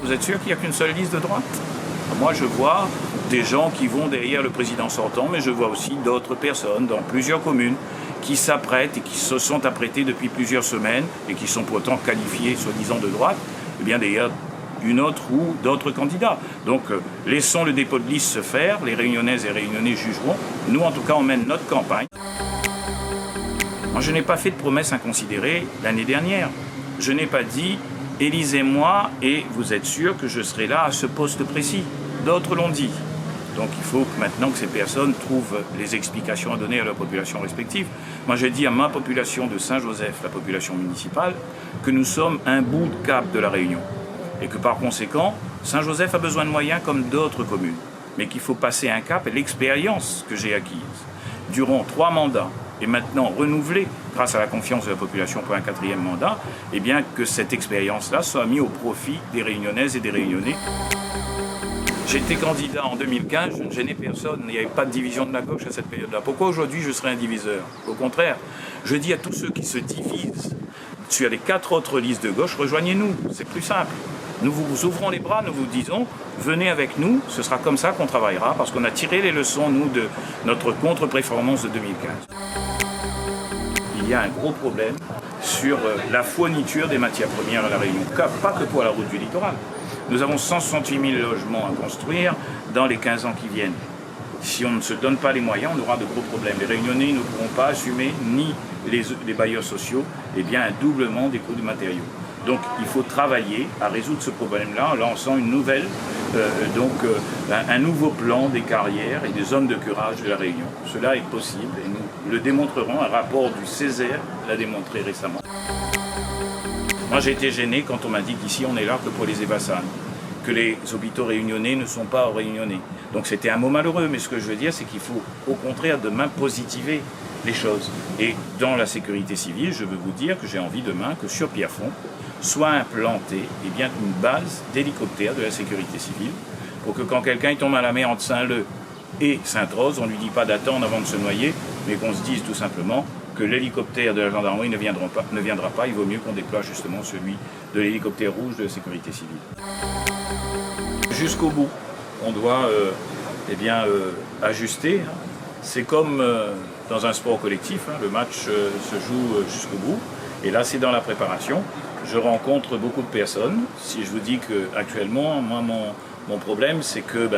Vous êtes sûr qu'il n'y a qu'une seule liste de droite? Moi, je vois des gens qui vont derrière le président sortant, mais je vois aussi d'autres personnes dans plusieurs communes qui s'apprêtent et qui se sont apprêtées depuis plusieurs semaines et qui sont pourtant qualifiés, soi-disant, de droite, eh bien derrière une autre ou d'autres candidats. Donc laissons le dépôt de liste se faire, les Réunionnaises et Réunionnais jugeront. Nous, en tout cas, on mène notre campagne. Moi, je n'ai pas fait de promesses inconsidérées l'année dernière. Je n'ai pas dit « élisez-moi et vous êtes sûr que je serai là à ce poste précis ». D'autres l'ont dit. Donc il faut maintenant que ces personnes trouvent les explications à donner à leur population respective. Moi, j'ai dit à ma population de Saint-Joseph, la population municipale, que nous sommes un bout de cap de la Réunion. Et que par conséquent, Saint-Joseph a besoin de moyens comme d'autres communes. Mais qu'il faut passer un cap et l'expérience que j'ai acquise durant 3 mandats et maintenant renouvelée grâce à la confiance de la population pour un 4e mandat, eh bien que cette expérience-là soit mise au profit des Réunionnaises et des Réunionnais. J'étais candidat en 2015, je ne gênais personne, il n'y avait pas de division de la gauche à cette période-là. Pourquoi aujourd'hui je serais un diviseur? Au contraire, je dis à tous ceux qui se divisent sur les 4 autres listes de gauche, rejoignez-nous, c'est plus simple. Nous vous ouvrons les bras, nous vous disons, venez avec nous, ce sera comme ça qu'on travaillera, parce qu'on a tiré les leçons, nous, de notre contre-performance de 2015. Il y a un gros problème sur la fourniture des matières premières à la Réunion, pas que pour la route du littoral. Nous avons 168 000 logements à construire dans les 15 ans qui viennent. Si on ne se donne pas les moyens, on aura de gros problèmes. Les Réunionnais ne pourront pas assumer, ni les bailleurs sociaux, eh bien, un doublement des coûts de matériaux. Donc il faut travailler à résoudre ce problème-là en lançant une nouvelle, un nouveau plan des carrières et des zones de curage de la Réunion. Cela est possible et nous le démontrerons. Un rapport du Césaire l'a démontré récemment. Moi j'ai été gêné quand on m'a dit qu'ici on est là que pour les Évassanes, que les hôpitaux réunionnais ne sont pas réunionnais. Donc c'était un mot malheureux, mais ce que je veux dire c'est qu'il faut au contraire demain positiver les choses. Et dans la sécurité civile, je veux vous dire que j'ai envie demain que sur Pierrefonds soit implantée une base d'hélicoptères de la sécurité civile pour que quand quelqu'un tombe à la mer entre Saint-Leu et Sainte-Rose, on ne lui dit pas d'attendre avant de se noyer, mais qu'on se dise tout simplement que l'hélicoptère de la gendarmerie ne viendra pas, il vaut mieux qu'on déploie justement celui de l'hélicoptère rouge de la sécurité civile. Jusqu'au bout, on doit ajuster. C'est comme dans un sport collectif, le match se joue jusqu'au bout, et là c'est dans la préparation. Je rencontre beaucoup de personnes. Si je vous dis qu'actuellement, moi, mon problème, c'est que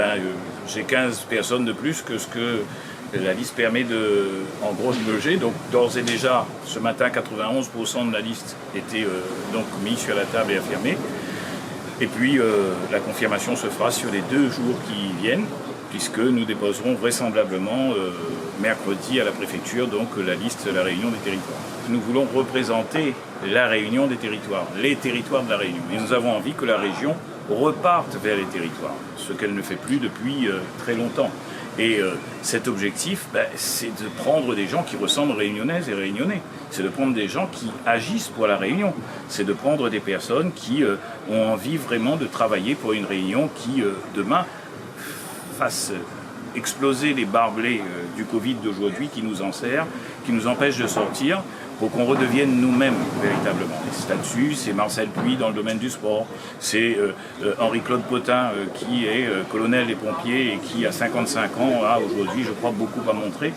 j'ai 15 personnes de plus que ce que la liste permet de loger. Donc, d'ores et déjà, ce matin, 91% de la liste était mis sur la table et affirmée. Et puis, la confirmation se fera sur les 2 jours qui viennent, puisque nous déposerons vraisemblablement mercredi à la préfecture la liste de la Réunion des territoires. Nous voulons représenter la Réunion des territoires, les territoires de la Réunion. Et nous avons envie que la région reparte vers les territoires, ce qu'elle ne fait plus depuis très longtemps. Et cet objectif, c'est de prendre des gens qui ressemblent Réunionnaises et Réunionnais. C'est de prendre des gens qui agissent pour la Réunion. C'est de prendre des personnes qui ont envie vraiment de travailler pour une Réunion qui, demain, fasse exploser les barbelés du Covid d'aujourd'hui qui nous enserrent, qui nous empêchent de sortir, pour qu'on redevienne nous-mêmes véritablement. C'est là-dessus, c'est Marcel Puy dans le domaine du sport, c'est Henri-Claude Potin qui est colonel des pompiers et qui à 55 ans a aujourd'hui, je crois, beaucoup à montrer.